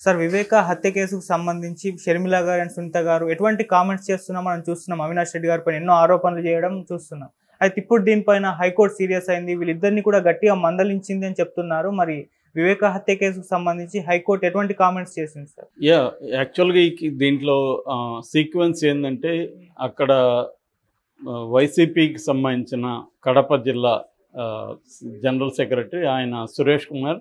Sir వివేక హత్య కేసుకు సంబంధించి షర్మిల గారు అండ్ సునీత గారు ఎటువంటి కామెంట్స్ చేస్తున్నాం మనం చూస్తున్నాం. అవినాష్ రెడ్డి గారి పైన ఎన్నో ఆరోపణలు చేయడం చూస్తున్నాం. అయితే ఇప్పుడు దీనిపైన హైకోర్టు సీరియస్ అయింది, వీళ్ళిద్దరిని కూడా గట్టిగా మందలించింది అని చెప్తున్నారు. మరి వివేక హత్య కేసుకు సంబంధించి హైకోర్టు ఎటువంటి కామెంట్స్ చేసింది సార్? యాక్చువల్గా దీంట్లో సీక్వెన్స్ ఏంటంటే అక్కడ వైసీపీకి సంబంధించిన కడప జిల్లా జనరల్ సెక్రటరీ ఆయన సురేష్ కుమార్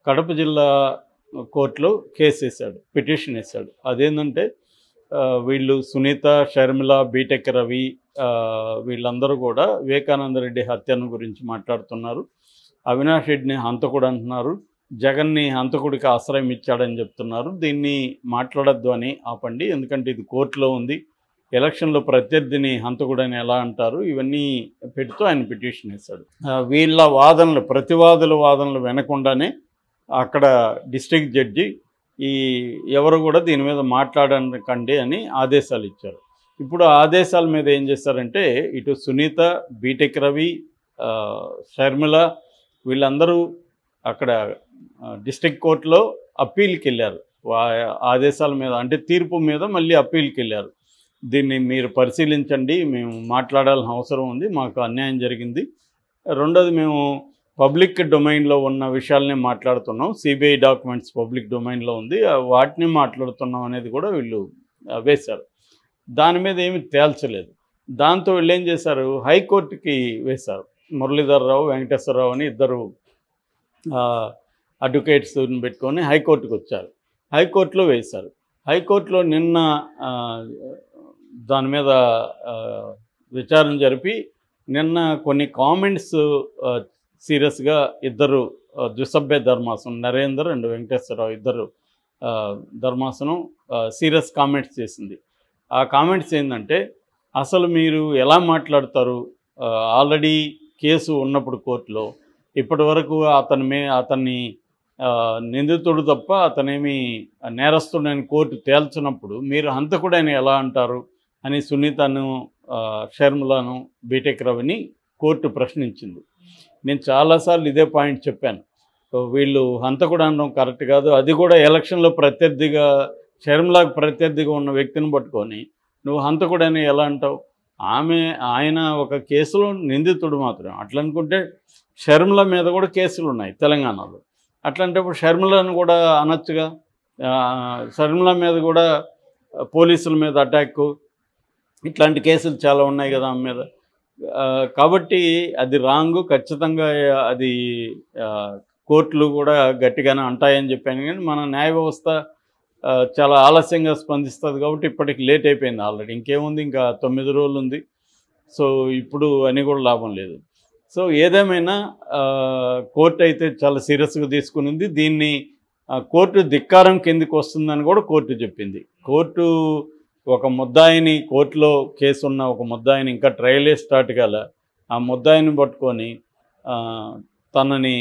కడప జిల్లా కోర్టులో కేసు వేశాడు, పిటిషన్ వేశాడు. అదేంటంటే వీళ్ళు సునీత, షర్మిల, బీటెక్ రవి వీళ్ళందరూ కూడా వివేకానంద రెడ్డి హత్యను గురించి మాట్లాడుతున్నారు. అవినాష్ రెడ్డిని హంతకుడు అంటున్నారు, జగన్ని హంతకుడికి ఆశ్రయం ఇచ్చాడని చెప్తున్నారు. దీన్ని మాట్లాడద్దు అని ఆపండి, ఎందుకంటే ఇది కోర్టులో ఉంది, ఎలక్షన్లో ప్రత్యర్థిని హంతకుడని ఎలా అంటారు, ఇవన్నీ పెడుతూ ఆయన పిటిషన్ వేశాడు. వీళ్ళ వాదనలు, ప్రతివాదుల వాదనలు వినకుండానే అక్కడ డిస్ట్రిక్ట్ జడ్జి ఎవరు కూడా దీని మీద మాట్లాడకండి అని ఆదేశాలు ఇచ్చారు. ఇప్పుడు ఆదేశాల మీద ఏం చేశారంటే ఇటు సునీత, బీటెక్ రవి, షర్మిల వీళ్ళందరూ అక్కడ డిస్ట్రిక్ట్ కోర్టులో అప్పీల్కి వెళ్ళారు. ఆదేశాల మీద అంటే తీర్పు మీద మళ్ళీ అప్పీల్కి వెళ్ళారు. దీన్ని మీరు పరిశీలించండి, మేము మాట్లాడాల్సిన అవసరం ఉంది, మాకు అన్యాయం జరిగింది. రెండోది, మేము పబ్లిక్ డొమైన్లో ఉన్న విషయాలనే మాట్లాడుతున్నాం, సిబిఐ డాక్యుమెంట్స్ పబ్లిక్ డొమైన్లో ఉంది, వాటిని మాట్లాడుతున్నాం అనేది కూడా వీళ్ళు వేశారు. దాని మీద ఏమి తేల్చలేదు. దాంతో వీళ్ళు ఏం చేశారు, హైకోర్టుకి వేశారు. మురళీధర్ రావు, వెంకటేశ్వరరావు అని ఇద్దరు అడ్వకేట్స్ని పెట్టుకొని హైకోర్టుకు వచ్చారు. హైకోర్టులో వేశారు. హైకోర్టులో నిన్న దాని మీద విచారణ జరిపి నిన్న కొన్ని కామెంట్స్ సీరియస్గా ఇద్దరు ద్విసభ్య ధర్మాసనం, నరేందర్ అండ్ వెంకటేశ్వరరావు ఇద్దరు ధర్మాసనం సీరియస్ కామెంట్స్ చేసింది. ఆ కామెంట్స్ ఏంటంటే, అసలు మీరు ఎలా మాట్లాడతారు, ఆల్రెడీ కేసు ఉన్నప్పుడు కోర్టులో ఇప్పటి వరకు అతన్ని నిందితుడు తప్ప అతనేమి నేరస్తుడని కోర్టు తేల్చినప్పుడు మీరు హంతకుడని ఎలా అంటారు అని సునీతను, షర్మిలను, బీటెక్ రవిని కోర్టు ప్రశ్నించింది. నేను చాలాసార్లు ఇదే పాయింట్ చెప్పాను, వీళ్ళు హంతకుడు అనడం కరెక్ట్ కాదు, అది కూడా ఎలక్షన్లో ప్రత్యర్థిగా షర్మిలకు ప్రత్యర్థిగా ఉన్న వ్యక్తిని పట్టుకొని నువ్వు హంతకుడని ఎలా అంటావు? ఆయన ఒక కేసులో నిందితుడు మాత్రం. అట్లా అనుకుంటే షర్మిల మీద కూడా కేసులు ఉన్నాయి తెలంగాణలో. అట్లాంటప్పుడు షర్మిలను కూడా అనొచ్చుగా. షర్మిల మీద కూడా పోలీసుల మీద అటాక్, ఇట్లాంటి కేసులు చాలా ఉన్నాయి కదా ఆమె మీద. కాబట్టి అది రాంగు, ఖచ్చితంగా అది కోర్టులు కూడా గట్టిగానే అంటాయని చెప్పాను. కానీ మన న్యాయ వ్యవస్థ చాలా ఆలస్యంగా స్పందిస్తుంది కాబట్టి ఇప్పటికి లేట్ అయిపోయింది ఆల్రెడీ. ఇంకేముంది, ఇంకా 9 రోజులు ఉంది. సో ఇప్పుడు అని కూడా లాభం లేదు. సో ఏదేమైనా కోర్టు అయితే చాలా సీరియస్గా తీసుకునింది. దీన్ని కోర్టు ధిక్కారం కిందికి వస్తుందని కూడా కోర్టు చెప్పింది. కోర్టు ఒక ముద్దాయిని, కోర్టులో కేసు ఉన్న ఒక ముద్దాయిని, ఇంకా ట్రయలే స్టార్ట్ కాల, ఆ ముద్దాయిని పట్టుకొని తనని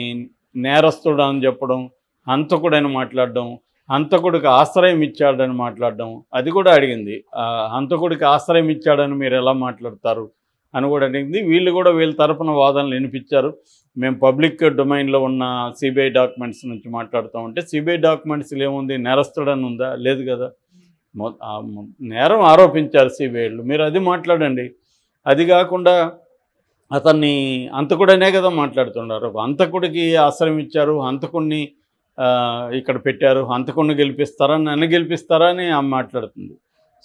నేరస్తుడు అని చెప్పడం, హంతకుడని మాట్లాడడం, హంతకుడికి ఆశ్రయం ఇచ్చాడని మాట్లాడడం, అది కూడా అడిగింది. హంతకుడికి ఆశ్రయం ఇచ్చాడని మీరు ఎలా మాట్లాడతారు అని కూడా అడిగింది. వీళ్ళు కూడా వీళ్ళ తరపున వాదనలు వినిపించారు. మేము పబ్లిక్ డొమైన్లో ఉన్న సిబిఐ డాక్యుమెంట్స్ నుంచి మాట్లాడుతామంటే, సిబిఐ డాక్యుమెంట్స్లో ఏముంది, నేరస్తుడని ఉందా? లేదు కదా. నేరం ఆరోపించారు సిబిఐలు, మీరు అది మాట్లాడండి. అది కాకుండా అతన్ని హంతకుడనే కదా మాట్లాడుతున్నారు. హంతకుడికి ఆశ్రయం ఇచ్చారు, హంతకుడిని ఇక్కడ పెట్టారు, హంతకుడిని గెలిపిస్తారా, నన్ను గెలిపిస్తారా అని ఆమె మాట్లాడుతుంది.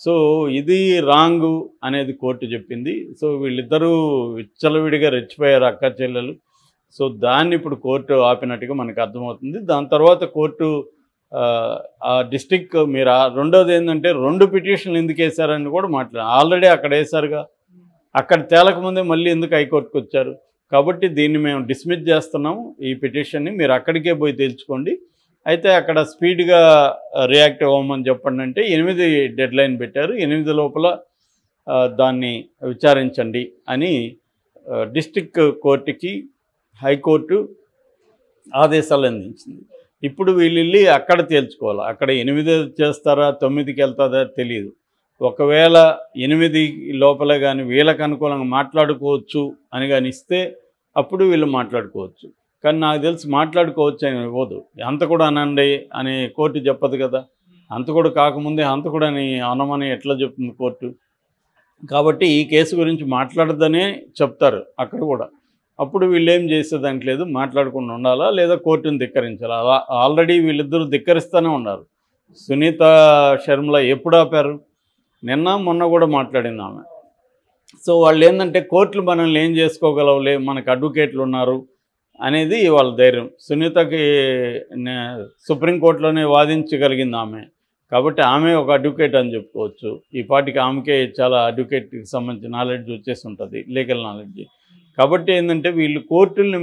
సో ఇది రాంగు అనేది కోర్టు చెప్పింది. సో వీళ్ళిద్దరూ విచ్చలవిడిగా రెచ్చిపోయారు, అక్క చెల్లెలు. సో దాన్ని ఇప్పుడు కోర్టు ఆపినట్టుగా మనకు అర్థమవుతుంది. దాని తర్వాత కోర్టు ఆ డిస్ట్రిక్ట్ మీరు రెండోది ఏంటంటే 2 పిటిషన్లు ఎందుకు వేశారని కూడా ఆల్రెడీ అక్కడ వేశారుగా, అక్కడ తేలకముందే మళ్ళీ ఎందుకు హైకోర్టుకు వచ్చారు? కాబట్టి దీన్ని మేము డిస్మిస్ చేస్తున్నాము, ఈ పిటిషన్ని మీరు అక్కడికే పోయి తేల్చుకోండి, అయితే అక్కడ స్పీడ్గా రియాక్ట్ అవ్వమని చెప్పండి అంటే 8 డెడ్లైన్ పెట్టారు. 8 లోపల దాన్ని విచారించండి అని డిస్ట్రిక్ట్ కోర్టుకి హైకోర్టు ఆదేశాలు అందించింది. ఇప్పుడు వీళ్ళు అక్కడ తేల్చుకోవాలి. అక్కడ 8 చేస్తారా 9కి వెళ్తుందా తెలియదు. ఒకవేళ 8 లోపల కానీ వీళ్ళకి అనుకూలంగా మాట్లాడుకోవచ్చు అని కానీ ఇస్తే అప్పుడు వీళ్ళు మాట్లాడుకోవచ్చు. కానీ నాకు తెలిసి మాట్లాడుకోవచ్చు అని ఇవ్వదు. హంతకుడు అనండి అని కోర్టు చెప్పదు కదా. హంతకుడు కాకముందే హంతకుడు అని అనమని ఎట్లా చెప్తుంది కోర్టు? కాబట్టి ఈ కేసు గురించి మాట్లాడద్దనే చెప్తారు అక్కడ కూడా. అప్పుడు వీళ్ళేం చేసేదానికి లేదు, మాట్లాడకుండా ఉండాలా లేదా కోర్టును ధిక్కరించాలా. అలా ఆల్రెడీ వీళ్ళిద్దరూ ధిక్కరిస్తూనే ఉన్నారు. సునీత షర్మిల ఎప్పుడు ఆపారు? నిన్న మొన్న కూడా మాట్లాడింది ఆమె. సో వాళ్ళు ఏంటంటే కోర్టులు మనల్ని ఏం చేసుకోగలవులే, మనకు అడ్వకేట్లు ఉన్నారు అనేది వాళ్ళ ధైర్యం. సునీతకి సుప్రీంకోర్టులోనే వాదించగలిగింది ఆమె, కాబట్టి ఆమె ఒక అడ్వకేట్ అని చెప్పుకోవచ్చు. ఈ పాటికి ఆమెకే చాలా అడ్వకేట్కి సంబంధించిన నాలెడ్జ్ వచ్చేసి ఉంటుంది, లీగల్ నాలెడ్జ్. కాబట్టి ఏంటంటే వీళ్ళు కోర్టుల్ని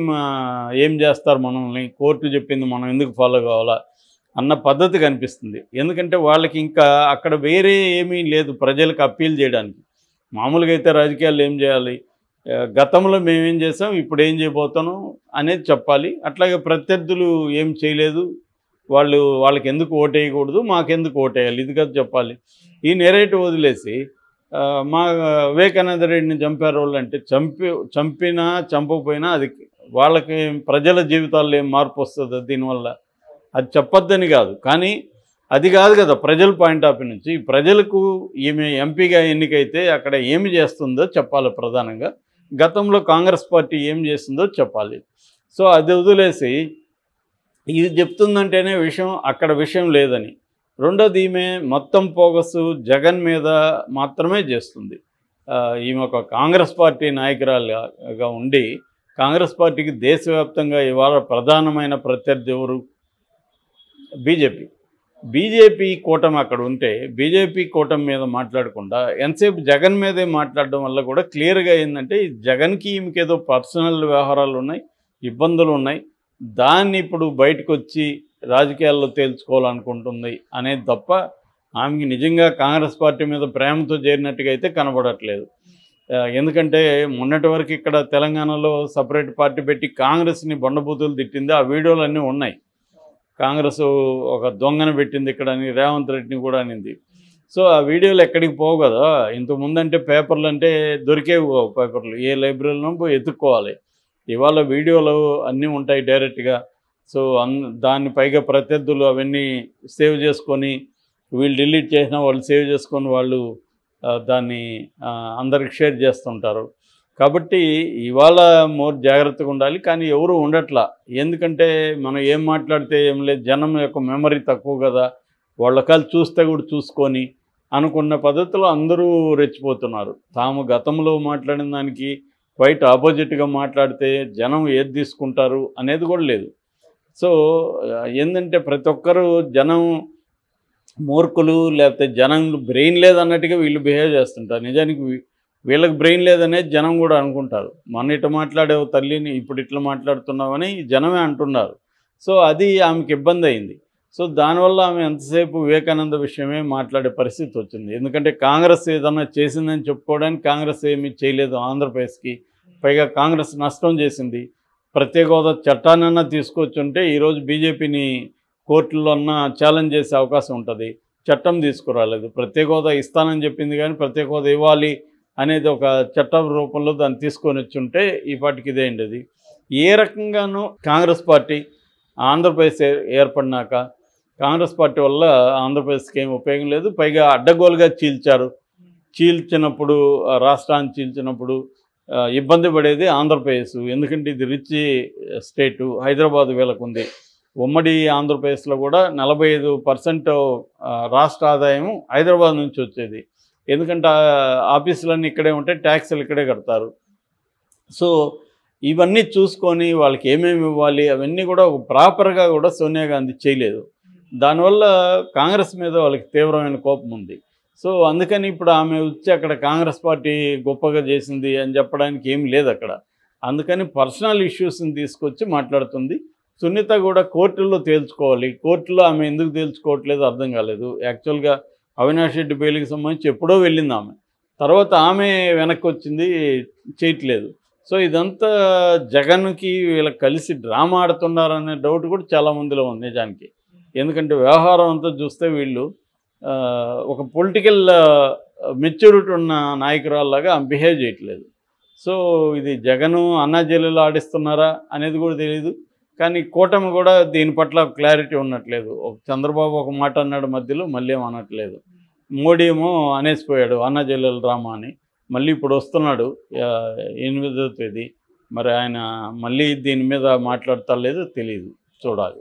ఏం చేస్తారు, మనల్ని కోర్టు చెప్పింది మనం ఎందుకు ఫాలో కావాలా అన్న పద్ధతి కనిపిస్తుంది. ఎందుకంటే వాళ్ళకి ఇంకా అక్కడ వేరే ఏమీ లేదు ప్రజలకు అప్పీల్ చేయడానికి. మామూలుగా అయితే రాజకీయాలు ఏం చేయాలి, గతంలో మేమేం చేసాం ఇప్పుడు ఏం చేయబోతాను అనేది చెప్పాలి. అట్లాగే ప్రత్యర్థులు ఏం చేయలేదు, వాళ్ళకి ఎందుకు ఓటేయకూడదు, మాకెందుకు ఓటేయాలి, ఇది కదా చెప్పాలి. ఈ నెరేటివ్ వదిలేసి మా వివేకానంద రెడ్డిని చంపారు వాళ్ళు అంటే చంపినా చంపకపోయినా అది వాళ్ళకి ప్రజల జీవితాల్లో ఏం మార్పు వస్తుంది దీనివల్ల, అది చెప్పొద్దని కాదు. కానీ అది కాదు కదా ప్రజల పాయింట్ ఆఫ్ వ్యూ నుంచి. ప్రజలకు ఈమె ఎంపీగా ఎన్నికైతే అక్కడ ఏమి చేస్తుందో చెప్పాలి ప్రధానంగా. గతంలో కాంగ్రెస్ పార్టీ ఏం చేస్తుందో చెప్పాలి. సో అది వదిలేసి ఇది చెప్తుందంటేనే విషయం, అక్కడ విషయం లేదని. రెండోది ఈమె మొత్తం ఫోకస్ జగన్ మీద మాత్రమే చేస్తుంది. ఈమె ఒక కాంగ్రెస్ పార్టీ నాయకురాలుగా ఉండి కాంగ్రెస్ పార్టీకి దేశవ్యాప్తంగా ఇవాళ ప్రధానమైన ప్రత్యర్థి ఎవరు? బీజేపీ కూటమి అక్కడ ఉంటే బీజేపీ కూటమి మీద మాట్లాడకుండా ఎంతసేపు జగన్ మీదే మాట్లాడడం వల్ల కూడా క్లియర్గా ఏంటంటే జగన్కి ఈమెకి ఏదో పర్సనల్ వ్యవహారాలు ఉన్నాయి, ఇబ్బందులు ఉన్నాయి, దాన్ని ఇప్పుడు బయటకు వచ్చి రాజకీయాల్లో తేల్చుకోవాలనుకుంటుంది అనేది తప్ప ఆమెకి నిజంగా కాంగ్రెస్ పార్టీ మీద ప్రేమతో చేరినట్టుగా అయితే కనబడట్లేదు. ఎందుకంటే మొన్నటి వరకు ఇక్కడ తెలంగాణలో సపరేట్ పార్టీ పెట్టి కాంగ్రెస్ని బండబూతులు తిట్టింది, ఆ వీడియోలు అన్నీ ఉన్నాయి. కాంగ్రెస్ ఒక దొంగను పెట్టింది ఇక్కడ అని రేవంత్ రెడ్డిని కూడా అనింది. సో ఆ వీడియోలు ఎక్కడికి పోవు కదా. ఇంతకుముందంటే పేపర్లు అంటే దొరికేవి పేపర్లు, ఏ లైబ్రరీలో పోయి ఎత్తుక్కోవాలి. ఇవాళ వీడియోలు అన్నీ ఉంటాయి డైరెక్ట్గా. సో దాన్ని పైగా ప్రత్యర్థులు అవన్నీ సేవ్ చేసుకొని, వీళ్ళు డిలీట్ చేసినా వాళ్ళు సేవ్ చేసుకొని వాళ్ళు దాన్ని అందరికి షేర్ చేస్తుంటారు. కాబట్టి ఇవాళ మోర్ జాగ్రత్తగా ఉండాలి. కానీ ఎవరు ఉండట్లా. ఎందుకంటే మనం ఏం మాట్లాడితే ఏం లేదు, జనం యొక్క మెమరీ తక్కువ కదా, వాళ్ళ కాలు చూస్తే కూడా చూసుకొని అనుకున్న పద్ధతిలో అందరూ రెచ్చిపోతున్నారు. తాము గతంలో మాట్లాడిన దానికి క్వైట్ ఆపోజిట్గా మాట్లాడితే జనం ఏది తీసుకుంటారు అనేది కూడా లేదు. సో ఏంటంటే ప్రతి ఒక్కరూ జనం మూర్ఖులు, లేకపోతే జనం బ్రెయిన్ లేదన్నట్టుగా వీళ్ళు బిహేవ్ చేస్తుంటారు. నిజానికి వీళ్ళకి బ్రెయిన్ లేదనేది జనం కూడా అనుకుంటారు. మొన్న ఇట్లా మాట్లాడేవు తల్లిని, ఇప్పుడు ఇట్లా మాట్లాడుతున్నావని జనమే అంటున్నారు. సో అది ఆమెకి ఇబ్బంది అయింది. సో దానివల్ల ఆమె ఎంతసేపు వివేకానంద విషయమే మాట్లాడే పరిస్థితి వచ్చింది. ఎందుకంటే కాంగ్రెస్ ఏదన్నా చేసిందని చెప్పుకోవడానికి కాంగ్రెస్ ఏమీ చేయలేదు ఆంధ్రప్రదేశ్కి. పైగా కాంగ్రెస్ నష్టం చేసింది. ప్రత్యేక హోదా చట్టాన్నన్నా తీసుకొచ్చుంటే ఈరోజు బీజేపీని కోర్టుల్లో అన్నా ఛాలెంజ్ చేసే అవకాశం ఉంటుంది. చట్టం తీసుకురాలేదు. ప్రత్యేక హోదా ఇస్తానని చెప్పింది కానీ ప్రత్యేక హోదా ఇవ్వాలి అనేది ఒక చట్టం రూపంలో దాన్ని తీసుకొని వచ్చి ఉంటే ఈ పాటికి ఇదే ఉండేది. ఏ రకంగానూ కాంగ్రెస్ పార్టీ ఆంధ్రప్రదేశ్ ఏర్పడినాక కాంగ్రెస్ పార్టీ వల్ల ఆంధ్రప్రదేశ్కి ఏం ఉపయోగం లేదు. పైగా అడ్డగోలుగా చీల్చినప్పుడు రాష్ట్రాన్ని చీల్చినప్పుడు ఇబ్బంది పడేది ఆంధ్రప్రదేశ్. ఎందుకంటే ఇది రిచ్ స్టేటు, హైదరాబాద్ వీళ్ళకుంది. ఉమ్మడి ఆంధ్రప్రదేశ్లో కూడా 45% రాష్ట్ర ఆదాయం హైదరాబాద్ నుంచి వచ్చేది. ఎందుకంటే ఆఫీసులన్నీ ఇక్కడే ఉంటే ట్యాక్సులు ఇక్కడే కడతారు. సో ఇవన్నీ చూసుకొని వాళ్ళకి ఏమేమి ఇవ్వాలి అవన్నీ కూడా ఒక ప్రాపర్గా కూడా సోనియా గాంధీ చేయలేదు. దానివల్ల కాంగ్రెస్ మీద వాళ్ళకి తీవ్రమైన కోపం ఉంది. సో అందుకని ఇప్పుడు ఆమె వచ్చి అక్కడ కాంగ్రెస్ పార్టీ గొప్పగా చేసింది అని చెప్పడానికి ఏం లేదు అక్కడ. అందుకని పర్సనల్ ఇష్యూస్ని తీసుకొచ్చి మాట్లాడుతుంది. సునీత కూడా కోర్టుల్లో తేల్చుకోవాలి. కోర్టులో ఆమె ఎందుకు తేల్చుకోవట్లేదు అర్థం కాలేదు. యాక్చువల్గా అవినాష్ రెడ్డి బెయిల్కి సంబంధించి ఎప్పుడో వెళ్ళింది ఆమె, తర్వాత ఆమె వెనక్కి వచ్చింది, చేయట్లేదు. సో ఇదంతా జగన్కి వీళ్ళకి కలిసి డ్రామా ఆడుతున్నారనే డౌట్ కూడా చాలామందిలో ఉంది నిజానికి. ఎందుకంటే వ్యవహారం అంతా చూస్తే వీళ్ళు ఒక పొలిటికల్ మెచ్యూరిటీ ఉన్న నాయకురాల్లాగా బిహేవ్ చేయట్లేదు. సో ఇది జగను అన్నా జైలులో ఆడిస్తున్నారా అనేది కూడా తెలియదు. కానీ కూటమి కూడా దీని పట్ల క్లారిటీ ఉన్నట్లేదు. చంద్రబాబు ఒక మాట అన్నాడు మధ్యలో, మళ్ళీ ఏం అనట్లేదు. మోడీ ఏమో అనేసిపోయాడు అన్నా చెల్లెల డ్రామా అని. మళ్ళీ ఇప్పుడు వస్తున్నాడు 8వ తేదీ. మరి ఆయన మళ్ళీ దీని మీద మాట్లాడతా లేదో తెలియదు, చూడాలి.